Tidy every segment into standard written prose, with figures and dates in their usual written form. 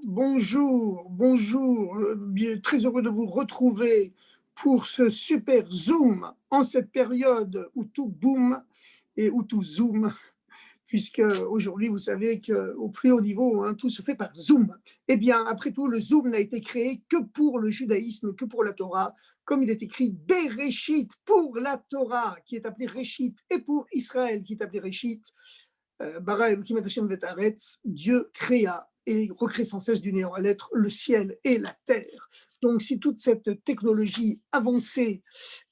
Bonjour, bonjour, très heureux de vous retrouver pour ce super Zoom en cette période où tout boom et où tout zoom, puisque aujourd'hui, vous savez qu'au plus haut niveau, hein, tout se fait par Zoom. Eh bien, après tout, le Zoom n'a été créé que pour le judaïsme, que pour la Torah, comme il est écrit Bereshit pour la Torah, qui est appelée Réchit, et pour Israël, qui est appelé Réchit. Bara Elohim et Hashem vetaretz, Dieu créa et recrée sans cesse du néant à l'être le ciel et la terre. Donc, si toute cette technologie avancée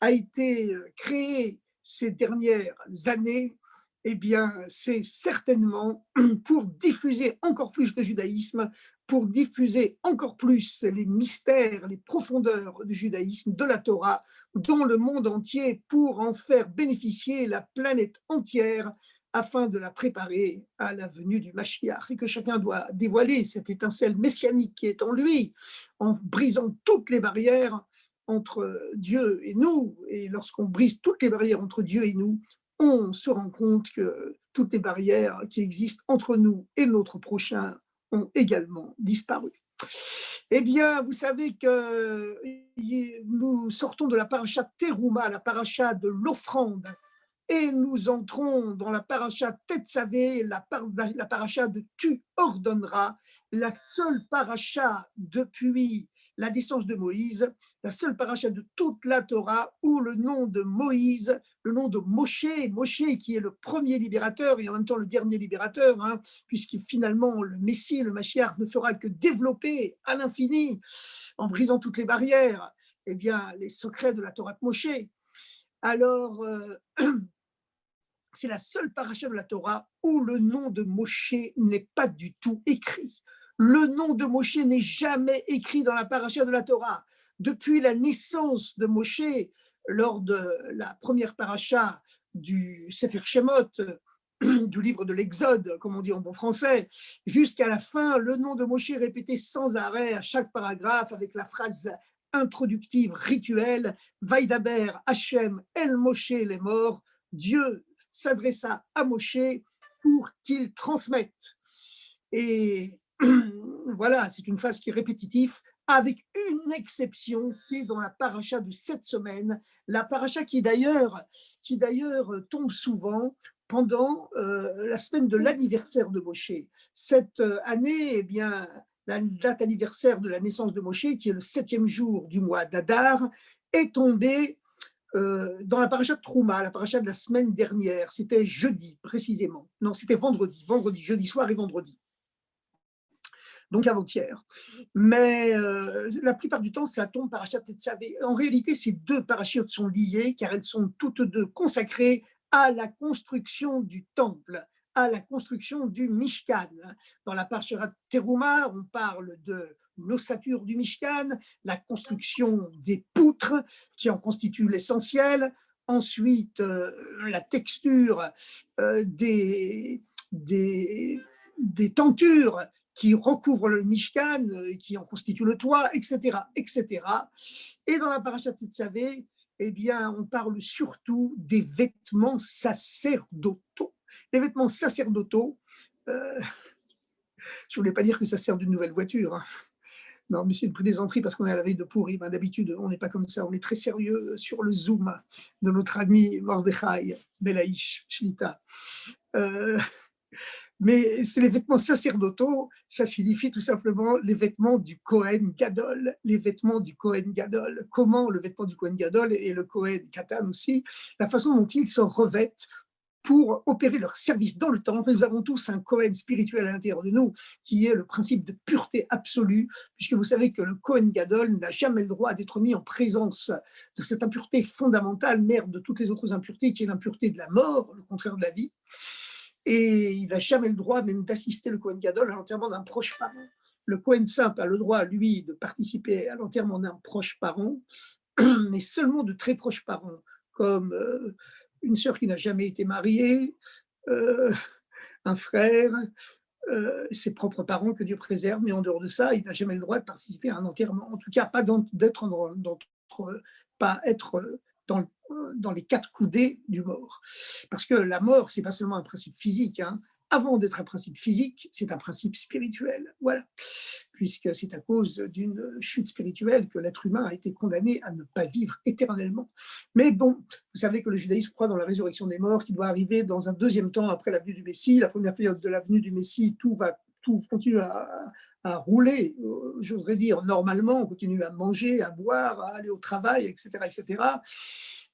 a été créée ces dernières années, eh bien, c'est certainement pour diffuser encore plus le judaïsme, pour diffuser encore plus les mystères, les profondeurs du judaïsme, de la Torah, dans le monde entier, pour en faire bénéficier la planète entière afin de la préparer à la venue du Mashiach, et que chacun doit dévoiler cette étincelle messianique qui est en lui, en brisant toutes les barrières entre Dieu et nous. Et lorsqu'on brise toutes les barrières entre Dieu et nous, on se rend compte que toutes les barrières qui existent entre nous et notre prochain ont également disparu. Eh bien, vous savez que nous sortons de la paracha Teruma, la paracha de l'offrande, et nous entrons dans la paracha Tetzavé, la paracha de Tu ordonneras, la seule paracha depuis la naissance de Moïse, la seule paracha de toute la Torah où le nom de Moïse, le nom de Moshe, Moshe qui est le premier libérateur et en même temps le dernier libérateur, hein, puisque finalement le Messie, le Mashiach, ne fera que développer à l'infini, en brisant toutes les barrières, eh bien, les secrets de la Torah de Moshe. Alors, c'est la seule paracha de la Torah où le nom de Moshe n'est pas du tout écrit. Le nom de Moshe n'est jamais écrit dans la paracha de la Torah. Depuis la naissance de Moshe, lors de la première paracha du Sefer Shemot, du livre de l'Exode, comme on dit en bon français, jusqu'à la fin, le nom de Moshe est répété sans arrêt à chaque paragraphe avec la phrase introductive rituelle Vaidaber Hachem El Moshe les morts, Dieu s'adressa à Moshe pour qu'il transmette. Et voilà, c'est une phrase qui est répétitive, avec une exception, c'est dans la paracha de cette semaine, la paracha qui d'ailleurs tombe souvent pendant la semaine de l'anniversaire de Moshe. Cette année, eh bien, la date anniversaire de la naissance de Moshe, qui est le 7e jour du mois d'Adar, est tombée dans la paracha de Trouma, la paracha de la semaine dernière. C'était jeudi, précisément. Non, c'était vendredi, jeudi soir et vendredi. Donc avant-hier. Mais la plupart du temps, ça tombe parachat Tetzavé. En réalité, ces deux parachutes sont liées car elles sont toutes deux consacrées à la construction du temple, à la construction du Mishkan. Dans la parashat Teruma, on parle de l'ossature du Mishkan, la construction des poutres qui en constituent l'essentiel, ensuite la texture des tentures qui recouvre le Mishkan, qui en constitue le toit, etc., etc. Et dans la paracha Tetzavé, eh bien, on parle surtout des vêtements sacerdotaux. Les vêtements sacerdotaux, je ne voulais pas dire que ça sert d'une nouvelle voiture, hein. Non, mais c'est une plaisanterie parce qu'on est à la veille de Pourim. D'habitude, on n'est pas comme ça. On est très sérieux sur le Zoom de notre ami Mordechai Belaïch Shlita. Mais c'est les vêtements sacerdotaux, ça signifie tout simplement les vêtements du Kohen Gadol, les vêtements du Kohen Gadol. Comment le vêtement du Kohen Gadol et le Kohen Katan aussi, la façon dont ils se revêtent pour opérer leur service dans le temple. Nous avons tous un Kohen spirituel à l'intérieur de nous, qui est le principe de pureté absolue, puisque vous savez que le Kohen Gadol n'a jamais le droit d'être mis en présence de cette impureté fondamentale, mère de toutes les autres impuretés, qui est l'impureté de la mort, le contraire de la vie. Et il n'a jamais le droit même d'assister le Kohen Gadol à l'enterrement d'un proche parent. Le Kohen simple a le droit, lui, de participer à l'enterrement d'un proche parent, mais seulement de très proches parents, comme une sœur qui n'a jamais été mariée, un frère, ses propres parents, que Dieu préserve, mais en dehors de ça, il n'a jamais le droit de participer à un enterrement. En tout cas, pas pas être dans les quatre coudées du mort. Parce que la mort, c'est pas seulement un principe physique, hein. avant d'être un principe physique, c'est un principe spirituel. Voilà. Puisque c'est à cause d'une chute spirituelle que l'être humain a été condamné à ne pas vivre éternellement. Mais bon, vous savez que le judaïsme croit dans la résurrection des morts qui doit arriver dans un deuxième temps après la venue du Messie. La première période de la venue du Messie, tout continue à rouler, j'oserais dire normalement, on continue à manger, à boire, à aller au travail, etc., etc.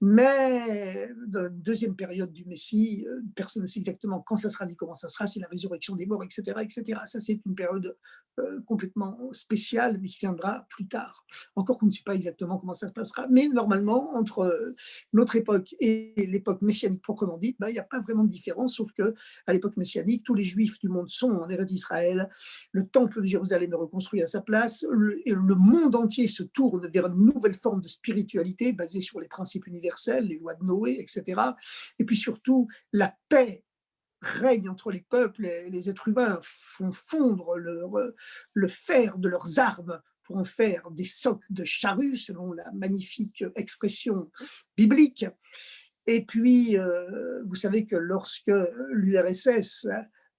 Mais dans la deuxième période du Messie, personne ne sait exactement quand ça sera ni comment ça sera, c'est la résurrection des morts, etc., etc. Ça, c'est une période complètement spéciale, mais qui viendra plus tard. Encore qu'on ne sait pas exactement comment ça se passera, mais normalement, entre notre époque et l'époque messianique proprement dite, il n'y a pas vraiment de différence, sauf que à l'époque messianique, tous les juifs du monde sont en Eretz Israël, le temple de Jérusalem est reconstruit à sa place, et le monde entier se tourne vers une nouvelle forme de spiritualité basée sur les principes universels, les lois de Noé, etc. Et puis surtout, la paix règne entre les peuples, et les êtres humains font fondre le fer de leurs armes pour en faire des socs de charrues, selon la magnifique expression biblique. Et puis, vous savez que lorsque l'URSS,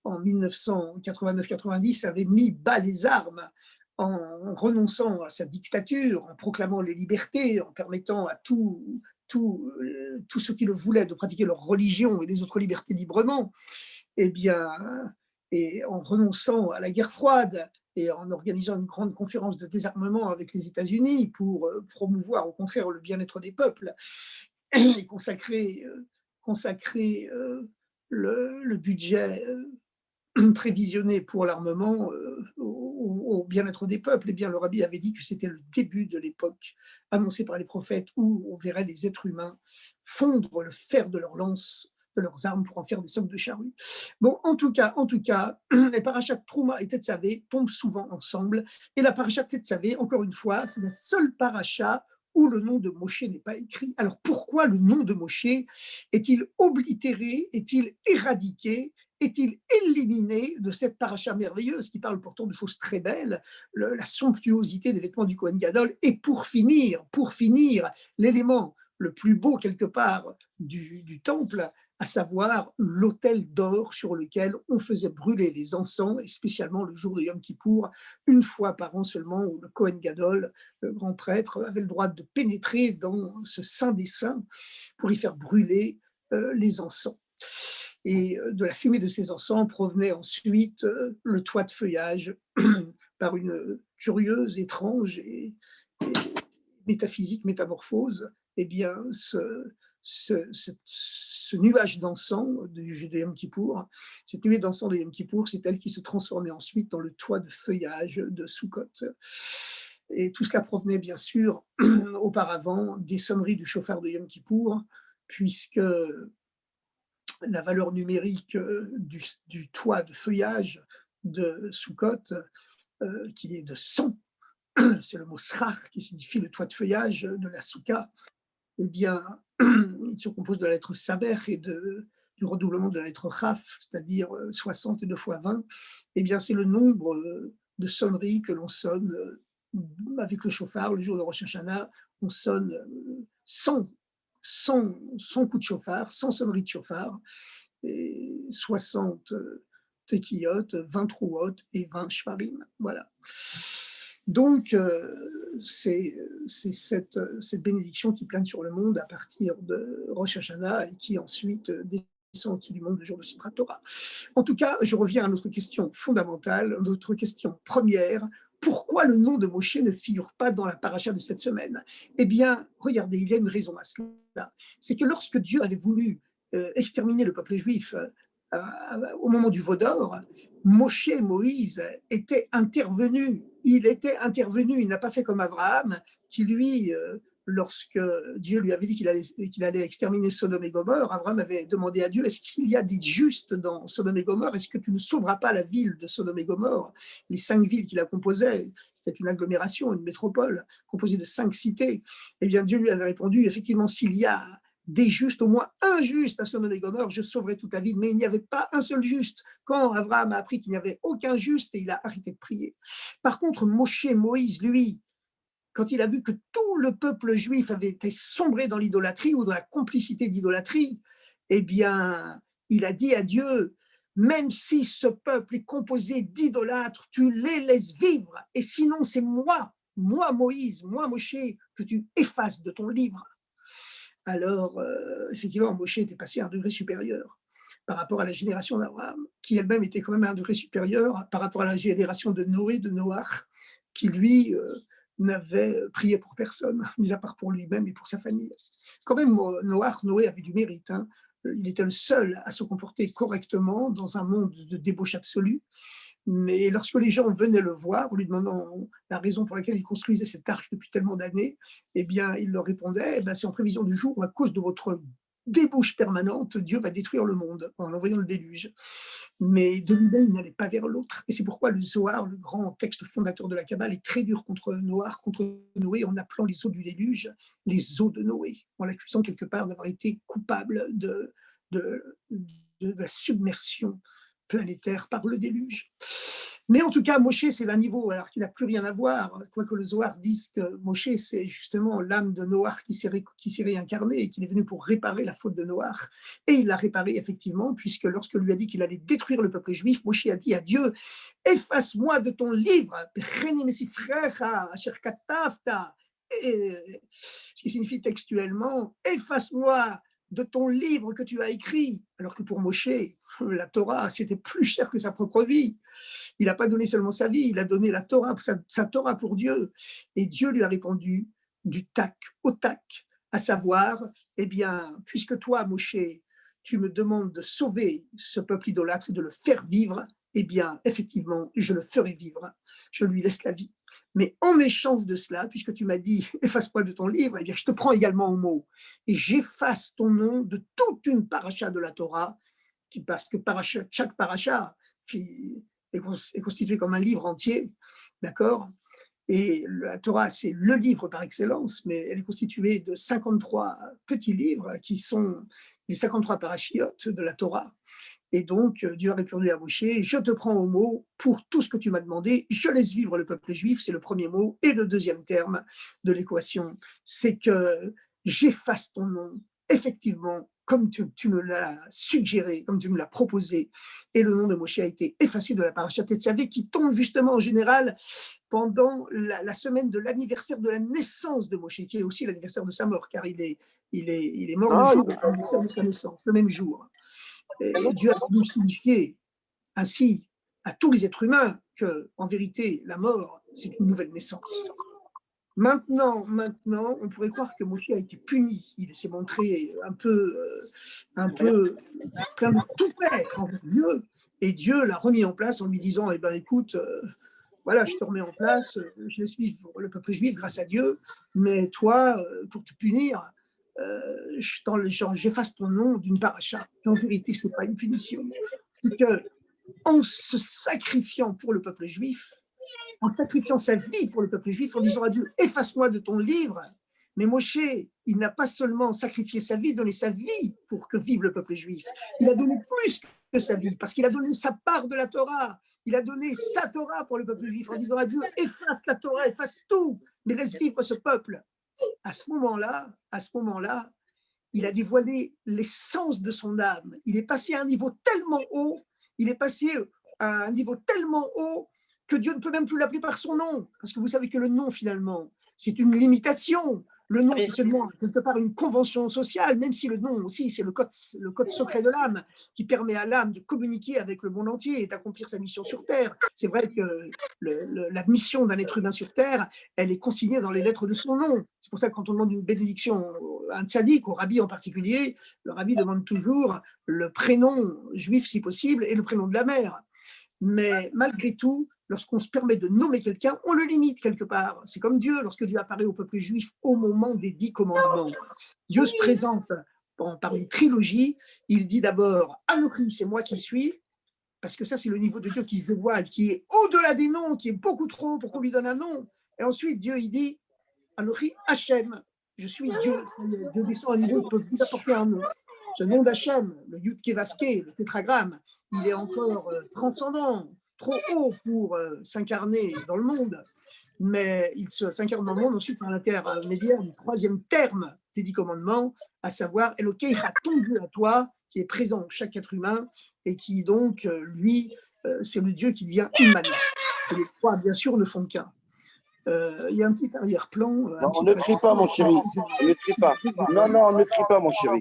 en 1989-90, avait mis bas les armes en renonçant à sa dictature, en proclamant les libertés, en permettant à tous ceux qui le voulaient de pratiquer leur religion et les autres libertés librement, eh bien, et en renonçant à la guerre froide et en organisant une grande conférence de désarmement avec les États-Unis pour promouvoir au contraire le bien-être des peuples et consacrer le budget prévisionné pour l'armement au bien-être des peuples. Eh bien, le rabbi avait dit que c'était le début de l'époque annoncée par les prophètes où on verrait les êtres humains fondre le fer de leurs lances, de leurs armes pour en faire des socs de charrues. Bon, en tout cas, les parachats Trouma et Tetzavé tombent souvent ensemble. Et la paracha Tetzavé, encore une fois, c'est la seule paracha où le nom de Moshe n'est pas écrit. Alors pourquoi le nom de Moshe est-il oblitéré, est-il éradiqué, est-il éliminé de cette paracha merveilleuse qui parle pourtant de choses très belles, la somptuosité des vêtements du Kohen Gadol, et pour finir, l'élément le plus beau quelque part du temple, à savoir l'autel d'or sur lequel on faisait brûler les encens, et spécialement le jour de Yom Kippour, une fois par an seulement, où le Kohen Gadol, le grand prêtre, avait le droit de pénétrer dans ce saint des saints pour y faire brûler les encens. Et de la fumée de ces encens provenait ensuite le toit de feuillage par une curieuse, étrange et métaphysique métamorphose. Eh bien, ce nuage d'encens de Yom Kippour, cette nuée d'encens de Yom Kippour, c'est elle qui se transformait ensuite dans le toit de feuillage de Sukkot. Et tout cela provenait bien sûr auparavant des sonneries du chauffard de Yom Kippour, puisque la valeur numérique du toit de feuillage de Sukkot, qui est de 100, c'est le mot srach qui signifie le toit de feuillage de la Souka, eh bien, il se compose de la lettre Saber et du redoublement de la lettre Chaf, c'est-à-dire 60 et 2 fois 20. Eh bien, c'est le nombre de sonneries que l'on sonne avec le chauffard. Le jour de Rosh Hashanah, on sonne 100 coups de chauffard, 100 sonneries de chauffard, et 60 tequillotes, 20 trouotes et 20 shvarim. Voilà. Donc, c'est cette bénédiction qui plane sur le monde à partir de Rosh Hashanah et qui ensuite descend au-dessus du monde le jour de Simchat Torah. En tout cas, je reviens à notre question fondamentale, notre question première. Pourquoi le nom de Moshe ne figure pas dans la paracha de cette semaine? Eh bien, regardez, il y a une raison à cela. C'est que lorsque Dieu avait voulu exterminer le peuple juif au moment du veau d'or, Moïse, était intervenu. Il n'a pas fait comme Abraham, qui lui, lorsque Dieu lui avait dit qu'il allait exterminer Sodome et Gomorrhe, Abraham avait demandé à Dieu, est-ce qu'il y a des justes dans Sodome et Gomorrhe? Est-ce que tu ne sauveras pas la ville de Sodome et Gomorrhe? Les 5 villes qui la composaient, c'était une agglomération, une métropole, composée de 5 cités. Eh bien, Dieu lui avait répondu, effectivement, s'il y a des justes, au moins un juste à Sodome et Gomorrhe, je sauverai toute la ville. Mais il n'y avait pas un seul juste. Quand Abraham a appris qu'il n'y avait aucun juste, il a arrêté de prier. Par contre, Moïse, lui, quand il a vu que tout le peuple juif avait été sombré dans l'idolâtrie ou dans la complicité d'idolâtrie, eh bien, il a dit à Dieu, même si ce peuple est composé d'idolâtres, tu les laisses vivre. Et sinon, c'est moi Moïse, moi Moshe, que tu effaces de ton livre. Alors, effectivement, Moshe était passé à un degré supérieur par rapport à la génération d'Abraham, qui elle-même était quand même à un degré supérieur par rapport à la génération de Noé, de Noach, qui lui n'avait prié pour personne, mis à part pour lui-même et pour sa famille. Quand même, Noé avait du mérite. Hein. Il était le seul à se comporter correctement dans un monde de débauche absolue. Mais lorsque les gens venaient le voir, en lui demandant la raison pour laquelle il construisait cette arche depuis tellement d'années, eh bien, il leur répondait, eh ben, c'est en prévision du jour où, à cause de votre débauche permanente, Dieu va détruire le monde en envoyant le déluge. Mais de lui-même, il n'allait pas vers l'autre. Et c'est pourquoi le Zohar, le grand texte fondateur de la Kabbale, est très dur contre Noé, en appelant les eaux du déluge les eaux de Noé, en l'accusant quelque part d'avoir été coupable de, de la submersion planétaire par le déluge. Mais en tout cas, Moshe, c'est un niveau, alors qu'il n'a plus rien à voir, quoique le Zohar dise que Moshe, c'est justement l'âme de Noach qui s'est réincarnée et qu'il est venu pour réparer la faute de Noach. Et il l'a réparé effectivement, puisque lorsque lui a dit qu'il allait détruire le peuple juif, Moshe a dit à Dieu, efface-moi de ton livre, ce qui signifie textuellement, efface-moi de ton livre que tu as écrit, alors que pour Moshe, la Torah, c'était plus cher que sa propre vie. Il n'a pas donné seulement sa vie, il a donné la Torah, sa Torah pour Dieu. Et Dieu lui a répondu du tac au tac, à savoir, eh bien, puisque toi, Moshe, tu me demandes de sauver ce peuple idolâtre et de le faire vivre, eh bien, effectivement, je le ferai vivre. Je lui laisse la vie. Mais en échange de cela, puisque tu m'as dit, efface-moi de ton livre, eh bien, je te prends également au mot et j'efface ton nom de toute une paracha de la Torah, parce que chaque paracha est constitué comme un livre entier, d'accord? Et la Torah, c'est le livre par excellence, mais elle est constituée de 53 petits livres qui sont les 53 parachiotes de la Torah. Et donc, Dieu a répondu à Moshe, je te prends au mot pour tout ce que tu m'as demandé, je laisse vivre le peuple juif, c'est le premier mot. Et le deuxième terme de l'équation, c'est que j'efface ton nom, effectivement, comme tu me l'as suggéré, comme tu me l'as proposé. Et le nom de Moshe a été effacé de la parashat Tetzavé, qui tombe justement en général pendant la semaine de l'anniversaire de la naissance de Moshe, qui est aussi l'anniversaire de sa mort, car il est mort le jour de l'anniversaire de sa naissance, le même jour. Et Dieu a voulu signifier ainsi à tous les êtres humains que, en vérité, la mort, c'est une nouvelle naissance. Maintenant, on pourrait croire que Moshe a été puni. Il s'est montré un peu plein de toupet envers Dieu, et Dieu l'a remis en place en lui disant, eh ben, écoute, voilà, je te remets en place, je laisse vivre le peuple juif grâce à Dieu, mais toi, pour te punir, j'efface ton nom d'une paracha. En vérité, ce n'est pas une punition. C'est qu'en se sacrifiant pour le peuple juif, en sacrifiant sa vie pour le peuple juif, en disant à Dieu, efface-moi de ton livre, mais Moshe, il n'a pas seulement sacrifié sa vie, donné sa vie pour que vive le peuple juif. Il a donné plus que sa vie, parce qu'il a donné sa part de la Torah. Il a donné sa Torah pour le peuple juif, en disant à Dieu, efface la Torah, efface tout, mais laisse vivre ce peuple. À ce moment-là, il a dévoilé l'essence de son âme. Il est passé à un niveau tellement haut, que Dieu ne peut même plus l'appeler par son nom. Parce que vous savez que le nom, finalement, c'est une limitation. Le nom, c'est seulement quelque part une convention sociale, même si le nom aussi, c'est le code secret de l'âme qui permet à l'âme de communiquer avec le monde entier et d'accomplir sa mission sur Terre. C'est vrai que la mission d'un être humain sur Terre, elle est consignée dans les lettres de son nom. C'est pour ça que quand on demande une bénédiction à un tzaddik, au rabbi en particulier, le rabbi demande toujours le prénom juif si possible et le prénom de la mère. Mais malgré tout, lorsqu'on se permet de nommer quelqu'un, on le limite quelque part. C'est comme Dieu, lorsque Dieu apparaît au peuple juif au moment des 10 commandements. Dieu se présente par une trilogie. Il dit d'abord « Anochi, c'est moi qui suis », parce que ça, c'est le niveau de Dieu qui se dévoile, qui est au-delà des noms, qui est beaucoup trop pour qu'on lui donne un nom. Et ensuite, Dieu, il dit « Anochi Hachem », je suis Dieu. Dieu descend à un niveau, il peut plus apporter un nom. Ce nom d'Hachem, le Yud Kevavke, le tétragramme, il est encore transcendant, trop haut pour s'incarner dans le monde, mais il s'incarne dans le monde ensuite par l'intermédiaire du troisième terme des 10 commandements, à savoir Elokecha, ton Dieu à toi, qui est présent en chaque être humain et qui donc, lui, c'est le Dieu qui devient immanent. Et les trois, bien sûr, ne font qu'un. Il y a un petit arrière-plan. Non, on ne crie pas, mon chéri. On ne crie pas. Non, non, on ne crie pas, mon chéri.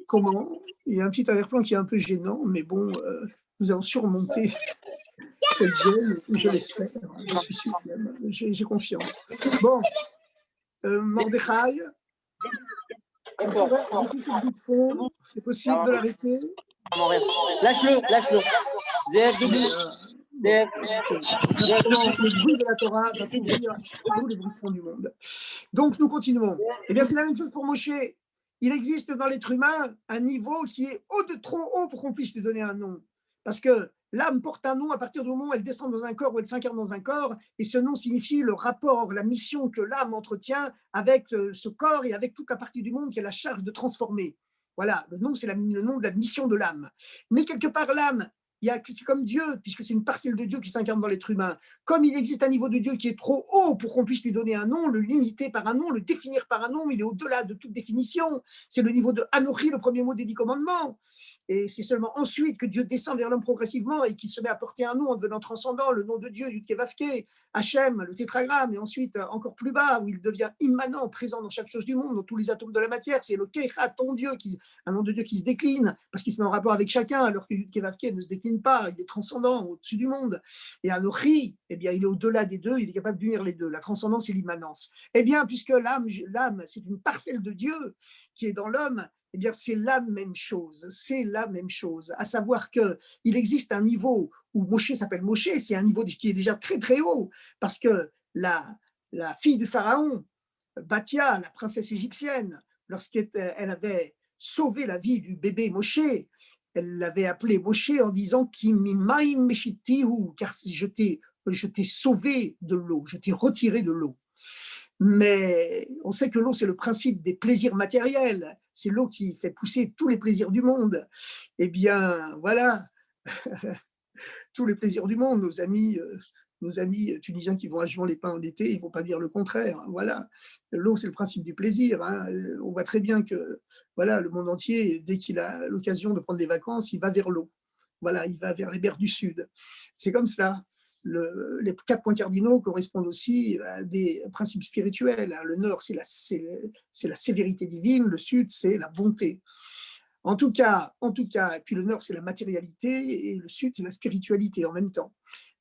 Comment? Il y a un petit arrière-plan qui est un peu gênant, mais bon, nous allons surmonter cette gêne, je l'espère, je suis sûr même, j'ai confiance. Bon, Mordechai, on pourrait arrêter ce bruit de fond, c'est possible de l'arrêter? Lâche-le, lâche-le. Zève, debout. Le bruit de la Torah va couvrir tous les bruits de fond du monde. Donc, nous continuons. Eh bien, c'est la même chose pour Moshe. Il existe dans l'être humain un niveau qui est trop haut pour qu'on puisse lui donner un nom. Parce que l'âme porte un nom à partir du moment où elle descend dans un corps, où elle s'incarne dans un corps, et ce nom signifie le rapport, la mission que l'âme entretient avec ce corps et avec toute la partie du monde qui a la charge de transformer. Voilà, le nom, c'est le nom de la mission de l'âme. Mais quelque part, l'âme, c'est comme Dieu, puisque c'est une parcelle de Dieu qui s'incarne dans l'être humain. Comme il existe un niveau de Dieu qui est trop haut pour qu'on puisse lui donner un nom, le limiter par un nom, le définir par un nom, il est au-delà de toute définition. C'est le niveau de Anochi, le premier mot des 10 commandements. Et c'est seulement ensuite que Dieu descend vers l'homme progressivement et qu'il se met à porter un nom en devenant transcendant, le nom de Dieu, Yud-Kevavke, Hachem, le tétragramme, et ensuite encore plus bas, où il devient immanent, présent dans chaque chose du monde, dans tous les atomes de la matière. C'est le Kecha, ton Dieu, un nom de Dieu qui se décline, parce qu'il se met en rapport avec chacun, alors que Yud-Kevavke ne se décline pas, il est transcendant, au-dessus du monde. Et Anochi, eh bien, il est au-delà des deux, il est capable d'unir les deux, la transcendance et l'immanence. Eh bien, puisque l'âme, c'est une parcelle de Dieu qui est dans l'homme, eh bien, c'est la même chose, à savoir qu'il existe un niveau où Moshe s'appelle Moshe, c'est un niveau qui est déjà très très haut, parce que la fille du pharaon, Bathia, la princesse égyptienne, lorsqu'elle avait sauvé la vie du bébé Moshe, elle l'avait appelé Moshe en disant car je t'ai sauvé de l'eau, je t'ai retiré de l'eau. Mais on sait que l'eau, c'est le principe des plaisirs matériels. C'est l'eau qui fait pousser tous les plaisirs du monde. Eh bien, voilà, tous les plaisirs du monde. Nos amis tunisiens qui vont à Juan-les-Pins en été, ils ne vont pas dire le contraire. Voilà, l'eau, c'est le principe du plaisir. Hein. On voit très bien que voilà, le monde entier, dès qu'il a l'occasion de prendre des vacances, il va vers l'eau. Voilà, il va vers les mers du Sud. C'est comme ça. Les 4 points cardinaux correspondent aussi à des principes spirituels. Le nord, c'est la sévérité divine, le sud, c'est la bonté. En tout cas, puis le nord, c'est la matérialité, et le sud, c'est la spiritualité en même temps.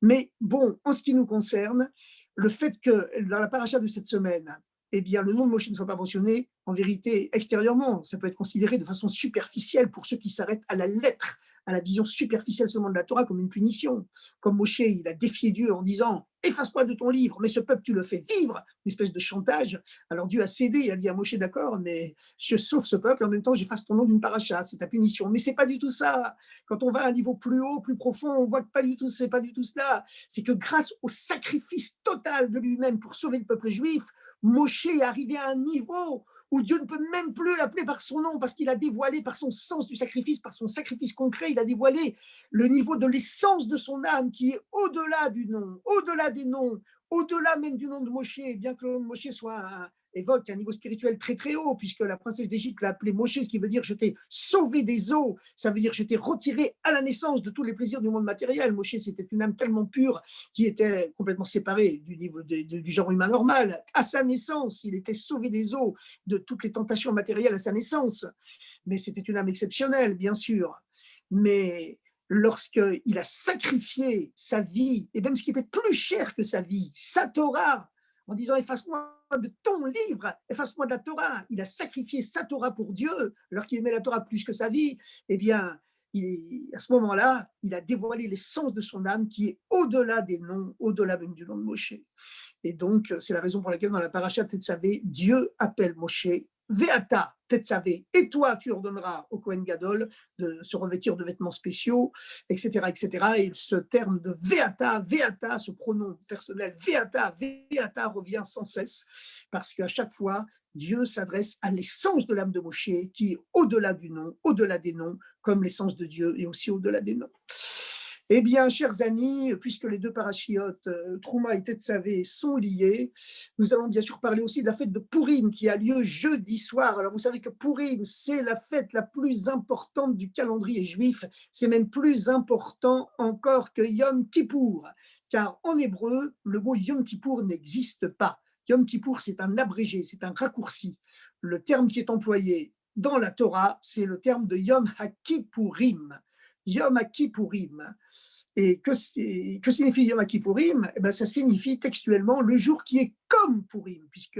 Mais bon, en ce qui nous concerne, le fait que dans la paracha de cette semaine, eh bien, le nom de Moshe ne soit pas mentionné, en vérité, extérieurement, ça peut être considéré de façon superficielle pour ceux qui s'arrêtent à la lettre, à la vision superficielle seulement de la Torah comme une punition. Comme Moshe, il a défié Dieu en disant « Efface-moi de ton livre, mais ce peuple, tu le fais vivre », une espèce de chantage. Alors Dieu a cédé, il a dit à Moshe « D'accord, mais je sauve ce peuple, en même temps j'efface ton nom d'une paracha, c'est ta punition. » Mais c'est pas du tout ça. Quand on va à un niveau plus haut, plus profond, on voit que c'est pas du tout cela. C'est que grâce au sacrifice total de lui-même pour sauver le peuple juif, Moshe est arrivé à un niveau où Dieu ne peut même plus l'appeler par son nom parce qu'il a dévoilé par son sens du sacrifice, par son sacrifice concret, il a dévoilé le niveau de l'essence de son âme qui est au-delà du nom, au-delà des noms, au-delà même du nom de Moshe, bien que le nom de Moshe évoque un niveau spirituel très très haut, puisque la princesse d'Égypte l'a appelé Moshe, ce qui veut dire je t'ai sauvé des eaux, ça veut dire je t'ai retiré à la naissance de tous les plaisirs du monde matériel. Moshe, c'était une âme tellement pure qui était complètement séparée du niveau du genre humain normal. À sa naissance, il était sauvé des eaux, de toutes les tentations matérielles à sa naissance. Mais c'était une âme exceptionnelle, bien sûr. Mais lorsqu'il a sacrifié sa vie, et même ce qui était plus cher que sa vie, sa Torah, en disant efface-moi de ton livre, efface-moi de la Torah, il a sacrifié sa Torah pour Dieu, alors qu'il aimait la Torah plus que sa vie, eh bien, à ce moment-là, il a dévoilé l'essence de son âme qui est au-delà des noms, au-delà même du nom de Moshe. Et donc, c'est la raison pour laquelle dans la paracha Tetzavé, Dieu appelle Moshe Veata Tetzavé, et toi tu ordonneras au Kohen Gadol de se revêtir de vêtements spéciaux, etc., etc. Et ce terme de Veata, ce pronom personnel Veata revient sans cesse, parce qu'à chaque fois, Dieu s'adresse à l'essence de l'âme de Moshe, qui est au-delà du nom, au-delà des noms, comme l'essence de Dieu est aussi au-delà des noms. Eh bien, chers amis, puisque les deux parachiotes, Trouma et Tetzavé, sont liés, nous allons bien sûr parler aussi de la fête de Pourim qui a lieu jeudi soir. Alors, vous savez que Pourim, c'est la fête la plus importante du calendrier juif. C'est même plus important encore que Yom Kippour, car en hébreu, le mot Yom Kippour n'existe pas. Yom Kippour, c'est un abrégé, c'est un raccourci. Le terme qui est employé dans la Torah, c'est le terme de Yom HaKippurim. Yom HaKippurim. Et que signifie Yom Kippourim? Eh ben, ça signifie textuellement le jour qui est comme Pourim, puisque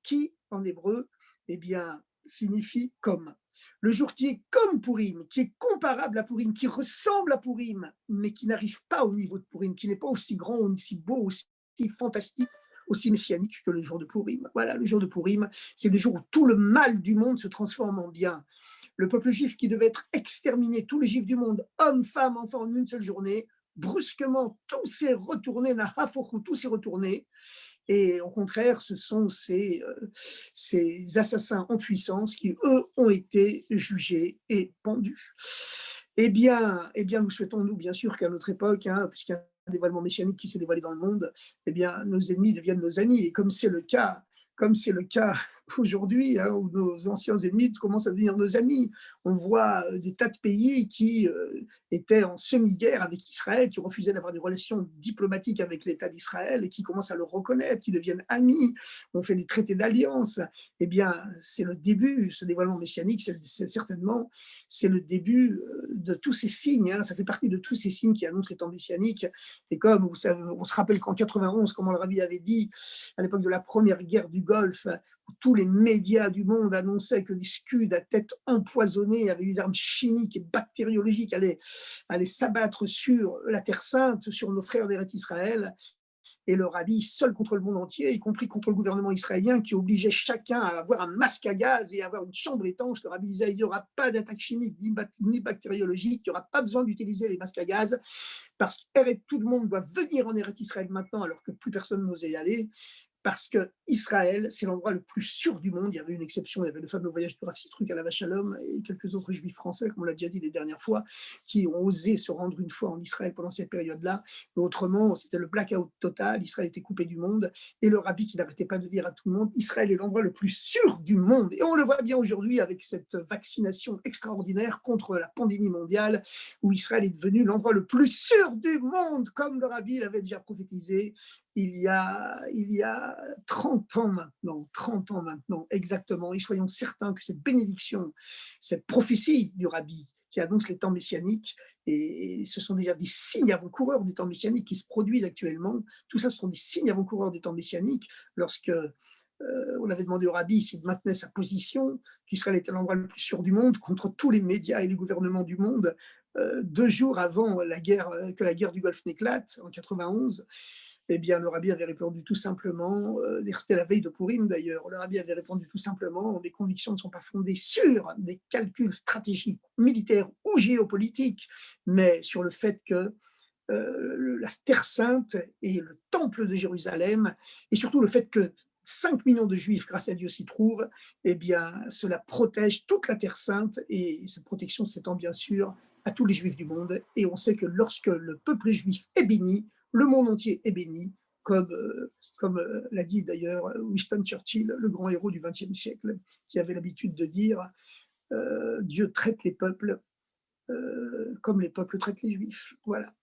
qui en hébreu, eh bien, signifie comme. Le jour qui est comme Pourim, qui est comparable à Pourim, qui ressemble à Pourim, mais qui n'arrive pas au niveau de Pourim, qui n'est pas aussi grand, aussi beau, aussi fantastique, aussi messianique que le jour de Pourim. Voilà, le jour de Pourim, c'est le jour où tout le mal du monde se transforme en bien. Le peuple juif qui devait être exterminé, tous les juifs du monde, hommes, femmes, enfants, en une seule journée, brusquement, tout s'est retourné, tout s'est retourné. Et au contraire, ce sont ces assassins en puissance qui, eux, ont été jugés et pendus. Eh bien, nous souhaitons, nous, bien sûr, qu'à notre époque, puisqu'il y a un dévoilement messianique qui s'est dévoilé dans le monde, eh bien, nos ennemis deviennent nos amis. Et comme c'est le cas aujourd'hui, où nos anciens ennemis commencent à devenir nos amis. On voit des tas de pays qui étaient en semi-guerre avec Israël, qui refusaient d'avoir des relations diplomatiques avec l'État d'Israël et qui commencent à le reconnaître, qui deviennent amis. On fait des traités d'alliance. Eh bien, c'est le début, ce dévoilement messianique, c'est le début de tous ces signes. Ça fait partie de tous ces signes qui annoncent les temps messianiques. Et comme vous savez, on se rappelle qu'en 91, comme le Rabbi avait dit, à l'époque de la première guerre du Golfe, où tous les médias du monde annonçaient que les Scuds à tête empoisonnée avec des armes chimiques et bactériologiques allaient s'abattre sur la Terre Sainte, sur nos frères d'Eretz Israël. Et le Rabbi, seul contre le monde entier, y compris contre le gouvernement israélien, qui obligeait chacun à avoir un masque à gaz et à avoir une chambre étanche. Le Rabbi disait, il n'y aura pas d'attaque chimique ni bactériologique, il n'y aura pas besoin d'utiliser les masques à gaz, parce que tout le monde doit venir en Eretz Israël maintenant, alors que plus personne n'osait y aller. Parce que Israël, c'est l'endroit le plus sûr du monde. Il y avait une exception, il y avait le fameux voyage de Rav Sitruk à la Vache Shalom et quelques autres juifs français, comme on l'a déjà dit les dernières fois, qui ont osé se rendre une fois en Israël pendant cette période-là. Mais autrement, c'était le blackout total. Israël était coupé du monde. Et le Rabbi qui n'arrêtait pas de dire à tout le monde, Israël est l'endroit le plus sûr du monde. Et on le voit bien aujourd'hui avec cette vaccination extraordinaire contre la pandémie mondiale, où Israël est devenu l'endroit le plus sûr du monde, comme le Rabbi l'avait déjà prophétisé il y a 30 ans maintenant, exactement, et soyons certains que cette bénédiction, cette prophétie du Rabbi qui annonce les temps messianiques, et ce sont déjà des signes avant-coureurs des temps messianiques qui se produisent actuellement, tout ça ce sont des signes avant-coureurs des temps messianiques, lorsque on avait demandé au Rabbi s'il maintenait sa position, qu'Israël était l'endroit le plus sûr du monde, contre tous les médias et les gouvernements du monde, 2 jours avant que la guerre du Golfe n'éclate, en 91. Eh bien, le Rabbi avait répondu tout simplement, c'était la veille de Pourim d'ailleurs, le Rabbi avait répondu tout simplement, mes convictions ne sont pas fondées sur des calculs stratégiques, militaires ou géopolitiques, mais sur le fait que la Terre Sainte et le Temple de Jérusalem, et surtout le fait que 5 millions de Juifs, grâce à Dieu, s'y trouvent, eh bien, cela protège toute la Terre Sainte, et cette protection s'étend bien sûr à tous les Juifs du monde. Et on sait que lorsque le peuple juif est béni, le monde entier est béni, comme l'a dit d'ailleurs Winston Churchill, le grand héros du XXe siècle, qui avait l'habitude de dire Dieu traite les peuples comme les peuples traitent les Juifs. Voilà.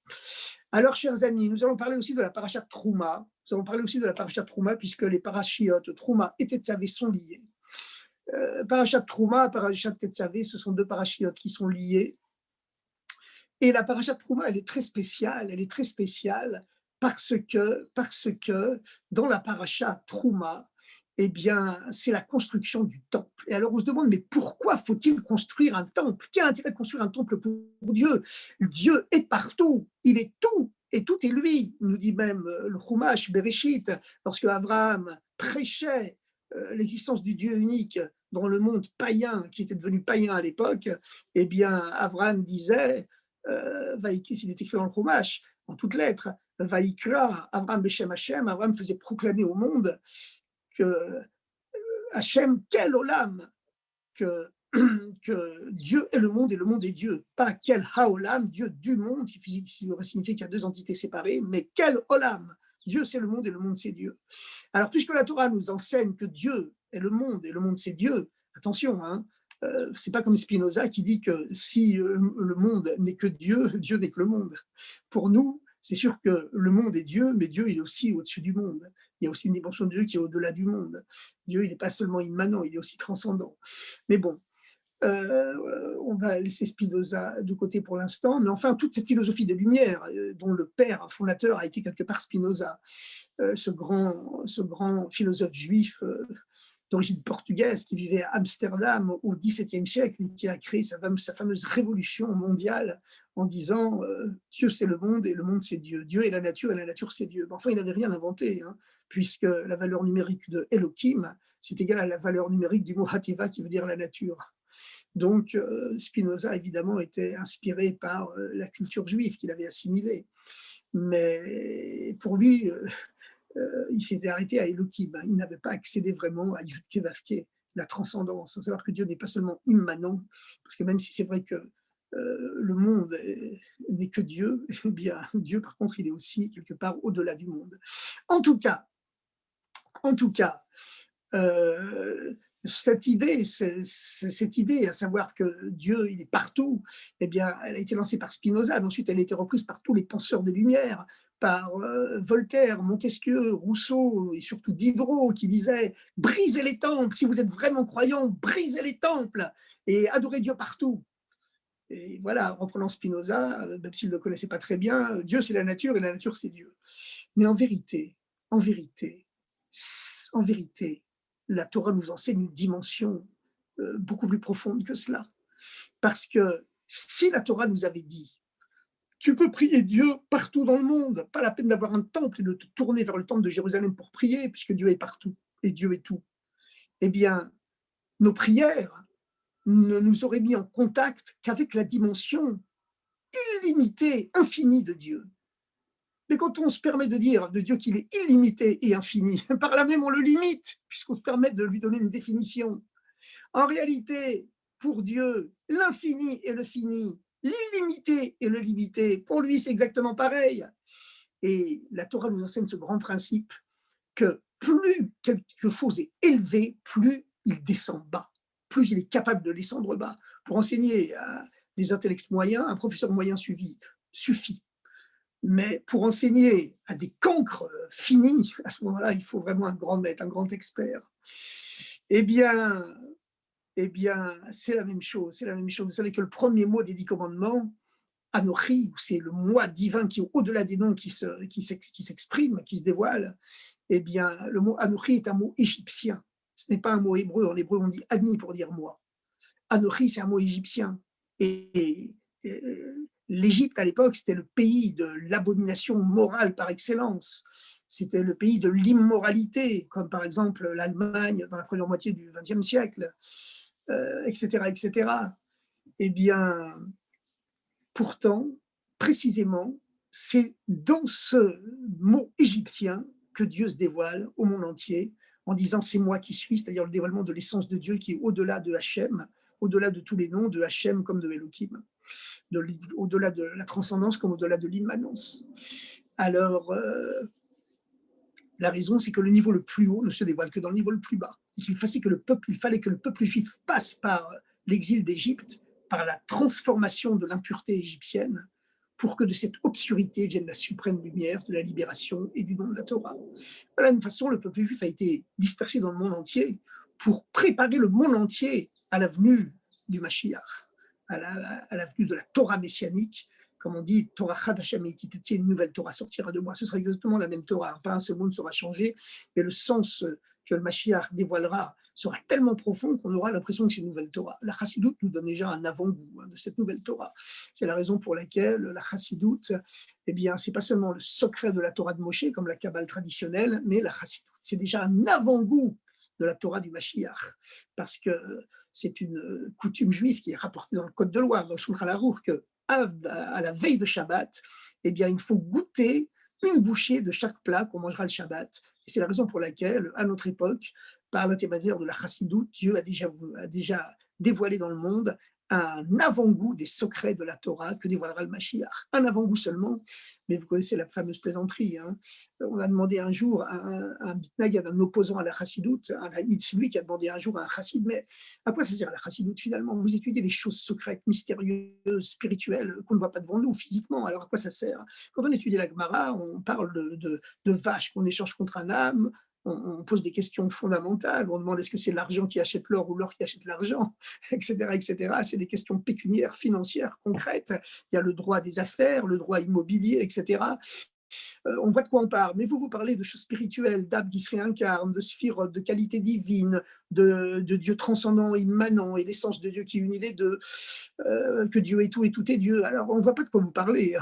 Alors, chers amis, nous allons parler aussi de la parashat Trouma. Nous allons parler aussi de la parashat Trouma, puisque les parachiotes Trouma et Tetzavé sont liés. Parashat Trouma, parashat Tetzavé, ce sont 2 parachiotes qui sont liés. Et la parashat Trouma, elle est très spéciale. Elle est très spéciale parce que dans la parashat Trouma, eh bien, c'est la construction du temple. Et alors, on se demande, mais pourquoi faut-il construire un temple? Quel intérêt de construire un temple pour Dieu? Dieu est partout, il est tout, et tout est lui, nous dit même le Chumash Bereshit, lorsque Abraham prêchait l'existence du Dieu unique dans le monde païen, qui était devenu païen à l'époque. Eh bien, Abraham disait, s'il est écrit dans le Chumash, en toutes lettres, Vaïkra, Abraham Beshem Hashem, Abraham faisait proclamer au monde que Hachem, quel olam, que que Dieu est le monde et le monde est Dieu. Pas quel haolam, Dieu du monde, qui aurait signifié qu'il y a deux entités séparées, mais quel olam. Dieu c'est le monde et le monde c'est Dieu. Alors, puisque la Torah nous enseigne que Dieu est le monde et le monde c'est Dieu, attention, hein, c'est pas comme Spinoza qui dit que si le monde n'est que Dieu, Dieu n'est que le monde. Pour nous, c'est sûr que le monde est Dieu, mais Dieu il est aussi au-dessus du monde. Il y a aussi une dimension de Dieu qui est au-delà du monde. Dieu, il n'est pas seulement immanent, il est aussi transcendant. Mais bon, on va laisser Spinoza de côté pour l'instant, mais enfin, toute cette philosophie de lumière, dont le père fondateur a été quelque part Spinoza, ce grand philosophe juif d'origine portugaise qui vivait à Amsterdam au XVIIe siècle et qui a créé sa fameuse révolution mondiale en disant Dieu c'est le monde et le monde c'est Dieu. Dieu est la nature et la nature c'est Dieu. Mais enfin, il n'avait rien inventé, hein, puisque la valeur numérique de Elohim, c'est égal à la valeur numérique du mot Hativa qui veut dire la nature. Donc, Spinoza, évidemment, était inspiré par la culture juive qu'il avait assimilée. Mais pour lui, il s'était arrêté à Elohim. Il n'avait pas accédé vraiment à Yudke Vavke, la transcendance. À savoir que Dieu n'est pas seulement immanent, parce que même si c'est vrai que le monde n'est que Dieu, eh bien, Dieu, par contre, il est aussi quelque part au-delà du monde. En tout cas, cette idée, à savoir que Dieu, il est partout, eh bien, elle a été lancée par Spinoza, mais ensuite elle a été reprise par tous les penseurs des Lumières, par Voltaire, Montesquieu, Rousseau et surtout Diderot, qui disait « Brisez les temples, si vous êtes vraiment croyants, brisez les temples et adorez Dieu partout ». Et voilà, reprenant Spinoza, même s'il ne le connaissait pas très bien, Dieu c'est la nature et la nature c'est Dieu. Mais en vérité, la Torah nous enseigne une dimension beaucoup plus profonde que cela. Parce que si la Torah nous avait dit tu peux prier Dieu partout dans le monde, pas la peine d'avoir un temple et de te tourner vers le temple de Jérusalem pour prier, puisque Dieu est partout et Dieu est tout, eh bien, nos prières ne nous auraient mis en contact qu'avec la dimension illimitée, infinie de Dieu. Mais quand on se permet de dire de Dieu qu'il est illimité et infini, par là même on le limite, puisqu'on se permet de lui donner une définition. En réalité, pour Dieu, l'infini et le fini, l'illimité et le limité, pour lui c'est exactement pareil. Et la Torah nous enseigne ce grand principe que plus quelque chose est élevé, plus il descend bas, plus il est capable de descendre bas. Pour enseigner à des intellects moyens, un professeur moyen suffit. Mais pour enseigner à des cancres finis, à ce moment-là, il faut vraiment un grand maître, un grand expert. Eh bien, c'est la même chose. Vous savez que le premier mot des 10 commandements, Anochi, c'est le moi divin qui est au-delà des noms qui s'exprime, qui se dévoile. Eh bien, le mot Anochi est un mot égyptien. Ce n'est pas un mot hébreu. En hébreu, on dit Ani pour dire moi. Anochi, c'est un mot égyptien. Et l'Égypte, à l'époque, c'était le pays de l'abomination morale par excellence. C'était le pays de l'immoralité, comme par exemple l'Allemagne dans la première moitié du XXe siècle, etc., etc. Eh bien, pourtant, précisément, c'est dans ce mot égyptien que Dieu se dévoile au monde entier en disant « c'est moi qui suis », c'est-à-dire le dévoilement de l'essence de Dieu qui est au-delà de Hachem, au-delà de tous les noms, de Hachem comme de Elohim, au-delà de la transcendance comme au-delà de l'immanence. Alors, la raison, c'est que le niveau le plus haut ne se dévoile que dans le niveau le plus bas. Il fallait que le peuple juif passe par l'exil d'Égypte, par la transformation de l'impureté égyptienne, pour que de cette obscurité vienne la suprême lumière de la libération et du nom de la Torah. De la même façon, le peuple juif a été dispersé dans le monde entier pour préparer le monde entier à la venue du Mashiach, à la venue de la Torah messianique. Comme on dit, Torah Chadasham et Titeti, une nouvelle Torah sortira de moi. Ce sera exactement la même Torah. Pas un seul mot ne sera changé, mais le sens que le Mashiach dévoilera sera tellement profond qu'on aura l'impression que c'est une nouvelle Torah. La Chassidoute nous donne déjà un avant-goût de cette nouvelle Torah. C'est la raison pour laquelle la Chassidoute, eh bien, c'est pas seulement le secret de la Torah de Moshe, comme la Kabbale traditionnelle, mais la Chassidoute, c'est déjà un avant-goût de la Torah du Mashiach, parce que c'est une coutume juive qui est rapportée dans le Code de loi, dans le Shulchan Aruch, que à la veille de Shabbat, eh bien, il faut goûter une bouchée de chaque plat qu'on mangera le Shabbat. Et c'est la raison pour laquelle, à notre époque, par l'intermédiaire de la Chassidoute, Dieu a déjà dévoiler dans le monde un avant-goût des secrets de la Torah que dévoilera le Mashiach. Un avant-goût seulement, mais vous connaissez la fameuse plaisanterie. Hein. On a demandé un jour à un bitnag, un opposant à la chassidoute, c'est lui qui a demandé un jour à un chassid, mais à quoi ça sert la chassidoute finalement? Vous étudiez les choses secrètes, mystérieuses, spirituelles, qu'on ne voit pas devant nous physiquement, alors à quoi ça sert? Quand on étudie la Gemara, on parle de vaches qu'on échange contre un âme, on pose des questions fondamentales, on demande est-ce que c'est l'argent qui achète l'or ou l'or qui achète l'argent, etc., etc. C'est des questions pécuniaires, financières, concrètes. Il y a le droit des affaires, le droit immobilier, etc. On voit de quoi on parle. Mais vous parlez de choses spirituelles, d'âmes qui se réincarnent, de sphirotes, de qualité divine, de Dieu transcendant, immanent, et l'essence de Dieu qui unit les deux, que Dieu est tout et tout est Dieu. Alors, on ne voit pas de quoi vous parlez.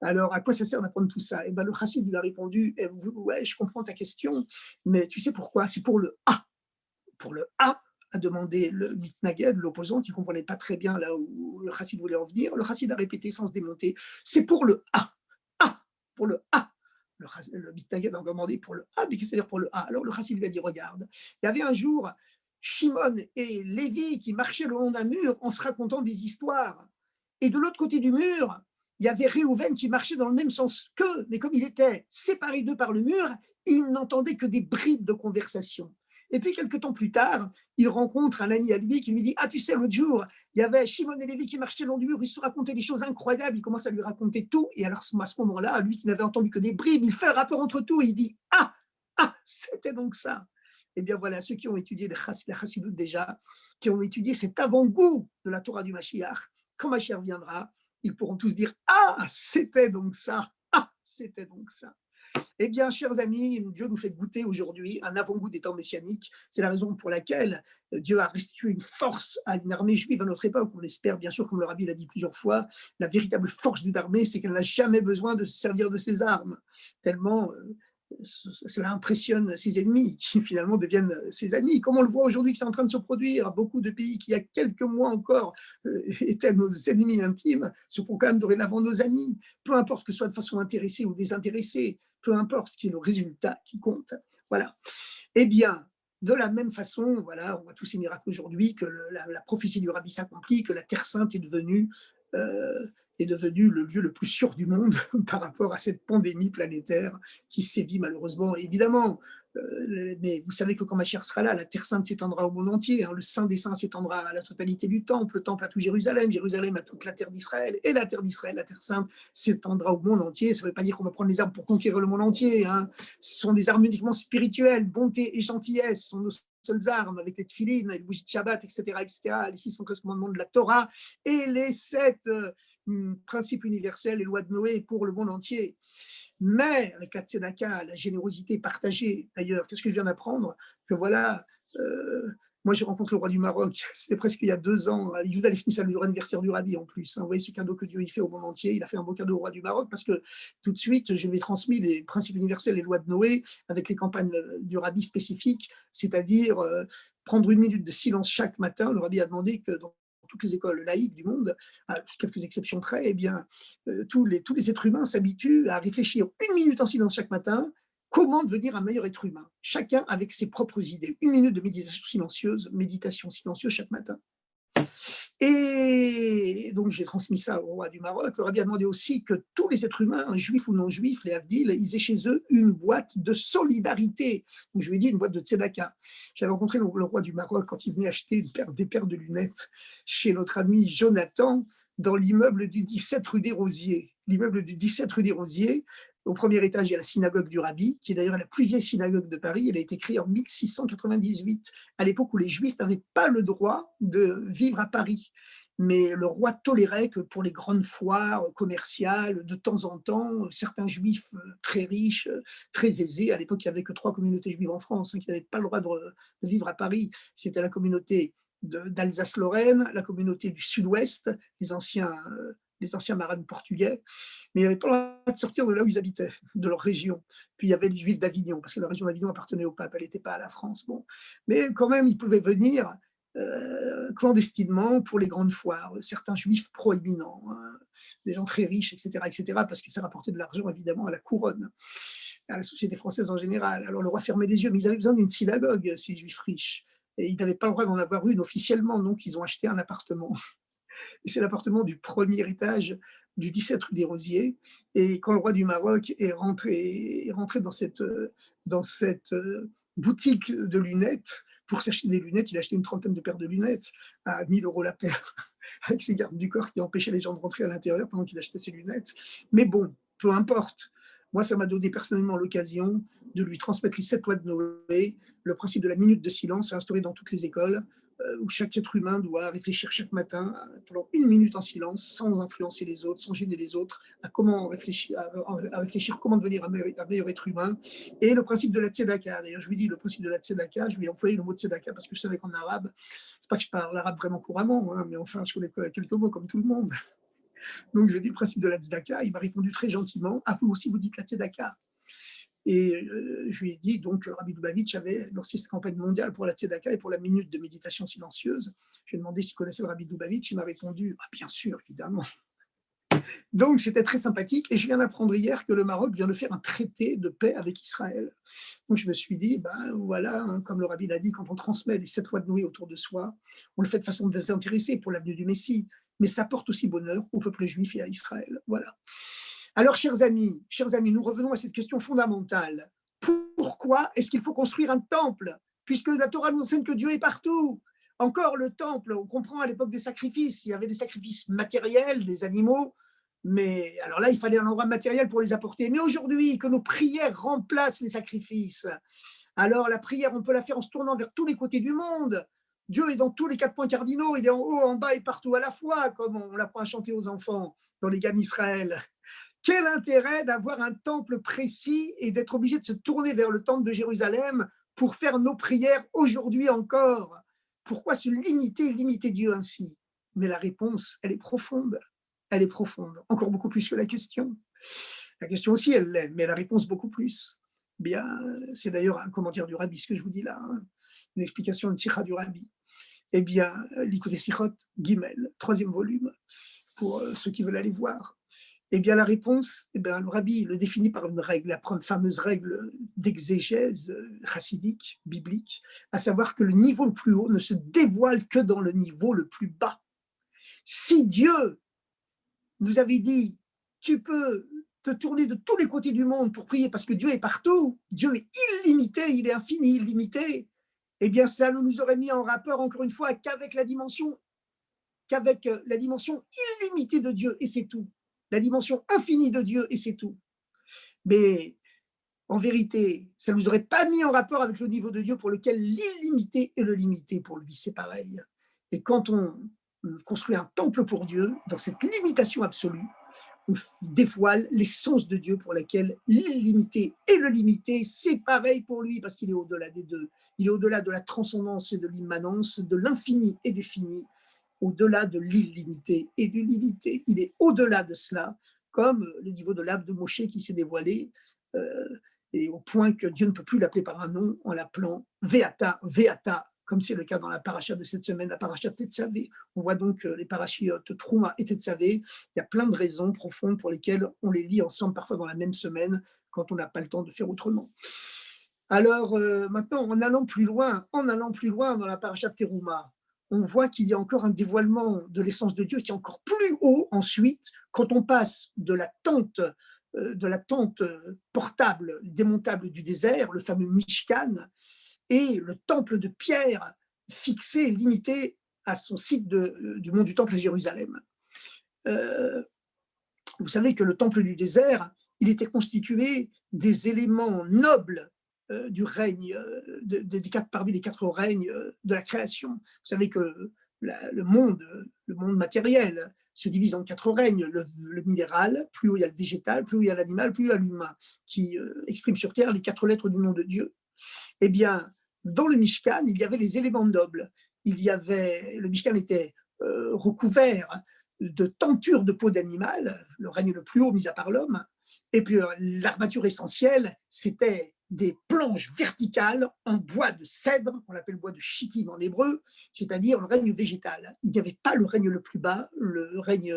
Alors, à quoi ça sert d'apprendre tout ça? Et ben, le chassid lui a répondu, ouais, je comprends ta question, mais tu sais pourquoi? C'est pour le A. Pour le A, a demandé le mitnaged, l'opposant, qui ne comprenait pas très bien là où le chassid voulait en venir. Le chassid a répété sans se démonter, c'est pour le A. A, pour le A. Le mitnaged a demandé pour le A, mais qu'est-ce que ça veut dire pour le A? Alors le chassid lui a dit, regarde, il y avait un jour Shimon et Lévi qui marchaient le long d'un mur en se racontant des histoires. Et de l'autre côté du mur, il y avait Réhouven qui marchait dans le même sens qu'eux, mais comme il était séparé d'eux par le mur, il n'entendait que des bribes de conversation. Et puis, quelques temps plus tard, il rencontre un ami à lui qui lui dit « Ah, tu sais, l'autre jour, il y avait Shimon et Lévi qui marchaient le long du mur, ils se racontaient des choses incroyables, il commence à lui raconter tout. Et alors, à ce moment-là, lui qui n'avait entendu que des bribes, il fait un rapport entre tout et il dit « Ah, c'était donc ça !» Eh bien voilà, ceux qui ont étudié la chassidoute déjà, qui ont étudié cet avant-goût de la Torah du Mashiach, quand Mashiach viendra, ils pourront tous dire « Ah, c'était donc ça! Ah, c'était donc ça !» Eh bien, chers amis, Dieu nous fait goûter aujourd'hui un avant-goût des temps messianiques. C'est la raison pour laquelle Dieu a restitué une force à une armée juive à notre époque. On espère, bien sûr, comme le rabbi l'a dit plusieurs fois, la véritable force d'une armée, c'est qu'elle n'a jamais besoin de se servir de ses armes, tellement cela impressionne ses ennemis, qui finalement deviennent ses amis. Comme on le voit aujourd'hui que c'est en train de se produire, beaucoup de pays qui, il y a quelques mois encore, étaient nos ennemis intimes, se font quand même dorénavant nos amis. Peu importe que ce soit de façon intéressée ou désintéressée, peu importe ce qui est le résultat qui compte. Voilà. Eh bien, de la même façon, voilà, on voit tous ces miracles aujourd'hui, que la prophétie du Rabbi s'accomplit, que la Terre Sainte est devenue le lieu le plus sûr du monde par rapport à cette pandémie planétaire qui sévit malheureusement. Évidemment, mais vous savez que quand Mashiach sera là, la Terre Sainte s'étendra au monde entier, hein, le Saint des Saints s'étendra à la totalité du temple, le temple à tout Jérusalem, Jérusalem à toute la terre d'Israël, et la terre d'Israël, la Terre Sainte, s'étendra au monde entier. Ça ne veut pas dire qu'on va prendre les armes pour conquérir le monde entier. Hein. Ce sont des armes uniquement spirituelles, bonté et gentillesse, ce sont nos seules armes, avec les tefilines, les bougies de Shabbat, etc., les 613 commandements de la Torah, et les 7 principes universels, les lois de Noé pour le monde entier. Mais avec la tzedaka, la générosité partagée, d'ailleurs, qu'est-ce que je viens d'apprendre? Que voilà, moi j'ai rencontré le roi du Maroc, c'était presque il y a 2 ans, Youda a fini le jour anniversaire du Rabbi en plus. Hein. Vous voyez ce cadeau que Dieu y fait au monde entier, il a fait un beau cadeau au roi du Maroc parce que tout de suite, je lui ai transmis les principes universels, les lois de Noé, avec les campagnes du Rabbi spécifiques, c'est-à-dire prendre 1 minute de silence chaque matin. Le Rabbi a demandé que dans toutes les écoles laïques du monde, à quelques exceptions près, eh bien, tous les êtres humains s'habituent à réfléchir 1 minute en silence chaque matin. Comment devenir un meilleur être humain? Chacun avec ses propres idées. 1 minute de méditation silencieuse chaque matin. Et donc, j'ai transmis ça au roi du Maroc. Le rabbi a demandé aussi que tous les êtres humains, juifs ou non juifs, les Havdil, ils aient chez eux une boîte de solidarité. Donc, je lui ai dit une boîte de tzedaka. J'avais rencontré le roi du Maroc quand il venait acheter des paires de lunettes chez notre ami Jonathan dans l'immeuble du 17 rue des Rosiers. L'immeuble du 17 rue des Rosiers, au premier étage, il y a la synagogue du Rabbi, qui est d'ailleurs la plus vieille synagogue de Paris. Elle a été créée en 1698, à l'époque où les Juifs n'avaient pas le droit de vivre à Paris. Mais le roi tolérait que pour les grandes foires commerciales, de temps en temps, certains Juifs très riches, très aisés, à l'époque, il n'y avait que 3 communautés juives en France, hein, qui n'avaient pas le droit de vivre à Paris. C'était la communauté d'Alsace-Lorraine, la communauté du Sud-Ouest, les anciens marins portugais, mais ils n'avaient pas le droit de sortir de là où ils habitaient, de leur région. Puis il y avait les Juifs d'Avignon, parce que la région d'Avignon appartenait au pape, elle n'était pas à la France. Bon. Mais quand même, ils pouvaient venir clandestinement pour les grandes foires, certains Juifs proéminents, hein, des gens très riches, etc., parce que ça rapportait de l'argent, évidemment, à la couronne, à la société française en général. Alors le roi fermait les yeux, mais ils avaient besoin d'une synagogue, ces Juifs riches. Et ils n'avaient pas le droit d'en avoir une officiellement, donc ils ont acheté un appartement. Et c'est l'appartement du premier étage du 17 rue des Rosiers. Et quand le roi du Maroc est rentré dans cette boutique de lunettes, pour s'acheter des lunettes, il a acheté une trentaine de paires de lunettes à 1 000 € la paire, avec ses gardes du corps qui empêchaient les gens de rentrer à l'intérieur pendant qu'il achetait ses lunettes. Mais bon, peu importe. Moi, ça m'a donné personnellement l'occasion de lui transmettre les 7 lois de Noé, le principe de la minute de silence instauré dans toutes les écoles, où chaque être humain doit réfléchir chaque matin pendant 1 minute en silence, sans influencer les autres, sans gêner les autres, à réfléchir comment devenir un meilleur être humain. Et le principe de la tzedaka. D'ailleurs, je lui dis le principe de la tzedaka, je lui ai employé le mot tzedaka parce que je savais qu'en arabe, c'est pas que je parle arabe vraiment couramment, hein, mais enfin, je connais quelques mots comme tout le monde. Donc, je lui ai dit le principe de la tzedaka. Il m'a répondu très gentiment, ah, vous aussi, vous dites la tzedaka. Et je lui ai dit, donc, Rabbi Lubavitch avait lancé cette campagne mondiale pour la tzedaka et pour la minute de méditation silencieuse. Je lui ai demandé s'il connaissait le Rabbi Lubavitch. Il m'a répondu, ah, bien sûr, évidemment. Donc, c'était très sympathique. Et je viens d'apprendre hier que le Maroc vient de faire un traité de paix avec Israël. Donc, je me suis dit, ben voilà, hein, comme le Rabbi l'a dit, quand on transmet les 7 lois de Noé autour de soi, on le fait de façon désintéressée pour l'avenue du Messie, mais ça porte aussi bonheur au peuple juif et à Israël. Voilà. Alors, chers amis, nous revenons à cette question fondamentale. Pourquoi est-ce qu'il faut construire un temple? Puisque la Torah nous enseigne que Dieu est partout. Encore le temple, on comprend à l'époque des sacrifices, il y avait des sacrifices matériels, des animaux, mais alors là, il fallait un endroit matériel pour les apporter. Mais aujourd'hui, que nos prières remplacent les sacrifices, alors la prière, on peut la faire en se tournant vers tous les côtés du monde. Dieu est dans tous les 4 points cardinaux, il est en haut, en bas et partout à la fois, comme on l'apprend à chanter aux enfants dans les gammes Israël. Quel intérêt d'avoir un temple précis et d'être obligé de se tourner vers le temple de Jérusalem pour faire nos prières aujourd'hui encore? Pourquoi se limiter Dieu ainsi? Mais la réponse, elle est profonde. Elle est profonde, encore beaucoup plus que la question. La question aussi, elle l'est, mais la réponse beaucoup plus. Bien, c'est d'ailleurs un commentaire du Rabbi, ce que je vous dis là, hein, une explication de Sikha du Rabbi. Eh bien, l'Ikutei Sichot, Gimel, 3e volume, pour ceux qui veulent aller voir. Eh bien, la réponse, eh bien, le Rabbi le définit par une règle, la fameuse règle d'exégèse chassidique, biblique, à savoir que le niveau le plus haut ne se dévoile que dans le niveau le plus bas. Si Dieu nous avait dit, tu peux te tourner de tous les côtés du monde pour prier parce que Dieu est partout, Dieu est illimité, il est infini, illimité, eh bien, ça nous aurait mis en rapport, encore une fois, qu'avec la dimension illimitée de Dieu, et c'est tout. La dimension infinie de Dieu, et c'est tout. Mais en vérité, ça ne nous aurait pas mis en rapport avec le niveau de Dieu pour lequel l'illimité et le limité pour lui, c'est pareil. Et quand on construit un temple pour Dieu, dans cette limitation absolue, on dévoile l'essence de Dieu pour laquelle l'illimité et le limité, c'est pareil pour lui, parce qu'il est au-delà des deux. Il est au-delà de la transcendance et de l'immanence, de l'infini et du fini, au-delà de l'illimité et du limité. Il est au-delà de cela, comme le niveau de l'âme de Moshe qui s'est dévoilé, et au point que Dieu ne peut plus l'appeler par un nom en l'appelant Veata, Veata, comme c'est le cas dans la paracha de cette semaine, la paracha Tetzavé. On voit donc les parachiotes Trouma et Tetzavé. Il y a plein de raisons profondes pour lesquelles on les lit ensemble, parfois dans la même semaine, quand on n'a pas le temps de faire autrement. Alors maintenant, en allant plus loin dans la paracha Teruma, on voit qu'il y a encore un dévoilement de l'essence de Dieu qui est encore plus haut ensuite, quand on passe de la tente portable, démontable du désert, le fameux Mishkan, et le temple de pierre fixé, limité à son site du mont du Temple à Jérusalem. Vous savez que le temple du désert, il était constitué des éléments nobles du règne, parmi les 4 règnes de la création. Vous savez que le monde matériel se divise en 4 règnes, le minéral, plus haut il y a le végétal, plus haut il y a l'animal, plus haut il y a l'humain, qui exprime sur terre les 4 lettres du nom de Dieu. Eh bien, dans le Mishkan, il y avait les éléments nobles. Le Mishkan était recouvert de tentures de peau d'animal, le règne le plus haut mis à part l'homme. Et puis l'armature essentielle, c'était des planches verticales en bois de cèdre, on l'appelle bois de chittim en hébreu, c'est-à-dire le règne végétal. Il n'y avait pas le règne le plus bas, le règne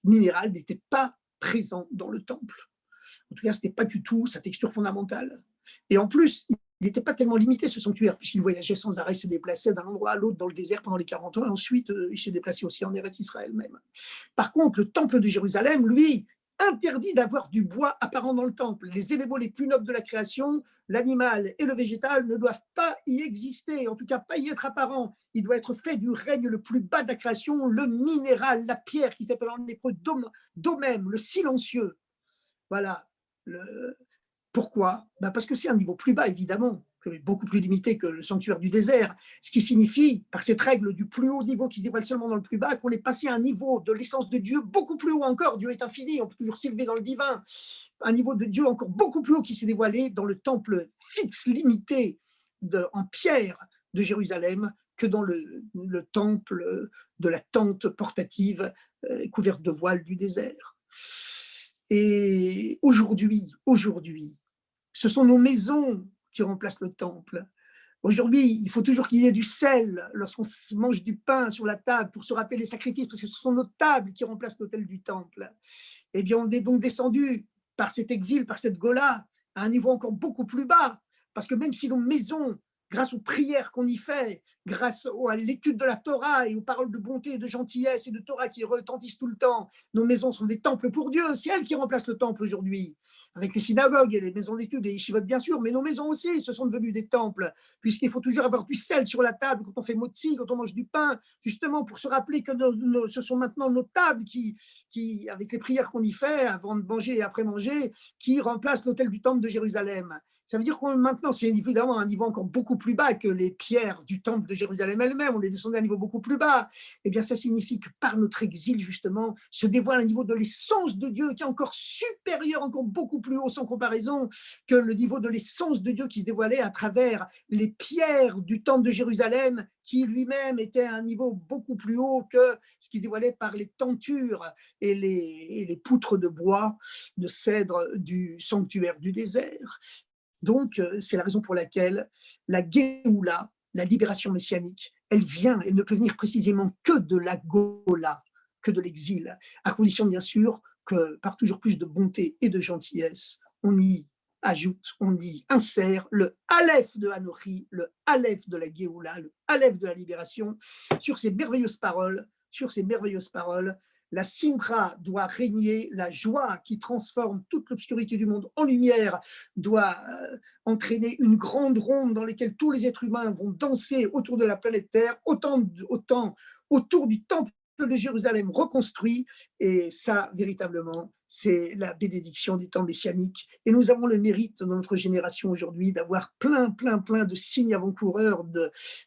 minéral n'était pas présent dans le temple. En tout cas, ce n'était pas du tout sa texture fondamentale. Et en plus, il n'était pas tellement limité, ce sanctuaire, puisqu'il voyageait sans arrêt, se déplaçait d'un endroit à l'autre dans le désert pendant les 40 ans, et ensuite il s'est déplacé aussi en Eretz Israël même. Par contre, le temple de Jérusalem, lui, interdit d'avoir du bois apparent dans le temple. Les éléments les plus nobles de la création, l'animal et le végétal, ne doivent pas y exister, en tout cas pas y être apparent. Il doit être fait du règne le plus bas de la création, le minéral, la pierre, qui s'appelle en hébreu domem, le silencieux. Voilà. Pourquoi? Parce que c'est un niveau plus bas, évidemment, beaucoup plus limité que le sanctuaire du désert, ce qui signifie, par cette règle du plus haut niveau qui se dévoile seulement dans le plus bas, qu'on est passé à un niveau de l'essence de Dieu beaucoup plus haut encore. Dieu est infini, on peut toujours s'élever dans le divin. Un niveau de Dieu encore beaucoup plus haut qui s'est dévoilé dans le temple fixe, limité, en pierre de Jérusalem, que dans le temple de la tente portative couverte de voile du désert. Et aujourd'hui, ce sont nos maisons qui remplacent le temple. Aujourd'hui, il faut toujours qu'il y ait du sel lorsqu'on mange du pain sur la table pour se rappeler les sacrifices, parce que ce sont nos tables qui remplacent l'autel du temple. Eh bien, on est donc descendu par cet exil, par cette Gola, à un niveau encore beaucoup plus bas, parce que même si nos maisons, grâce aux prières qu'on y fait, grâce à l'étude de la Torah et aux paroles de bonté, de gentillesse et de Torah qui retentissent tout le temps, nos maisons sont des temples pour Dieu. C'est elles qui remplacent le temple aujourd'hui. Avec les synagogues et les maisons d'études, les yeshivot bien sûr, mais nos maisons aussi, ce sont devenues des temples, puisqu'il faut toujours avoir du sel sur la table quand on fait motzi, quand on mange du pain, justement pour se rappeler que ce sont maintenant nos tables qui, avec les prières qu'on y fait, avant de manger et après manger, qui remplacent l'autel du temple de Jérusalem. Ça veut dire qu'on maintenant, c'est évidemment un niveau encore beaucoup plus bas que les pierres du temple de Jérusalem elle-même, on est descendu à un niveau beaucoup plus bas. Eh bien, ça signifie que par notre exil, justement, se dévoile un niveau de l'essence de Dieu qui est encore supérieur, encore beaucoup plus haut sans comparaison que le niveau de l'essence de Dieu qui se dévoilait à travers les pierres du temple de Jérusalem, qui lui-même était à un niveau beaucoup plus haut que ce qui se dévoilait par les tentures et les poutres de bois, de cèdre du sanctuaire du désert. Donc, c'est la raison pour laquelle la Géoula, la libération messianique, elle ne peut venir précisément que de la Gola, que de l'exil, à condition bien sûr que par toujours plus de bonté et de gentillesse, on y ajoute, on y insère le Aleph de Hanochi, le Aleph de la Géoula, le Aleph de la libération, sur ces merveilleuses paroles, la simra doit régner, la joie qui transforme toute l'obscurité du monde en lumière doit entraîner une grande ronde dans laquelle tous les êtres humains vont danser autour de la planète Terre, autant autour du temple de Jérusalem reconstruit. Et ça, véritablement, c'est la bénédiction des temps messianiques. Et nous avons le mérite dans notre génération aujourd'hui d'avoir plein de signes avant-coureurs,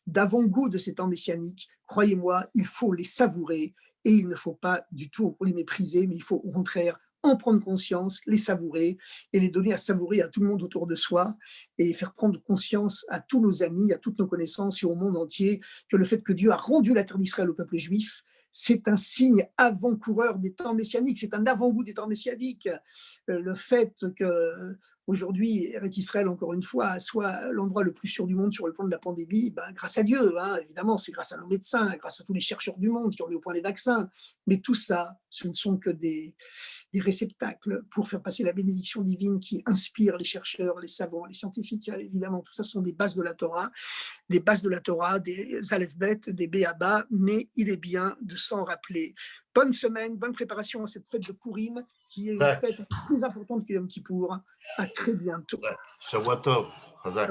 d'avant-goût de ces temps messianiques. Croyez-moi, il faut les savourer. Et il ne faut pas du tout les mépriser, mais il faut au contraire en prendre conscience, les savourer et les donner à savourer à tout le monde autour de soi et faire prendre conscience à tous nos amis, à toutes nos connaissances et au monde entier que le fait que Dieu a rendu la terre d'Israël au peuple juif, c'est un signe avant-coureur des temps messianiques, c'est un avant-goût des temps messianiques. Le fait que aujourd'hui, Eretz Israël, encore une fois, soit l'endroit le plus sûr du monde sur le plan de la pandémie, grâce à Dieu, évidemment, c'est grâce à nos médecins, grâce à tous les chercheurs du monde qui ont mis au point les vaccins. Mais tout ça, ce ne sont que des réceptacles pour faire passer la bénédiction divine qui inspire les chercheurs, les savants, les scientifiques. Évidemment, tout ça sont des bases de la Torah, des Aleph Bet, des Béaba, mais il est bien de s'en rappeler. Bonne semaine, bonne préparation à cette fête de Purim, qui est une fête plus importante que Yom Kippour. À très bientôt. Shavua Tov. Chazak.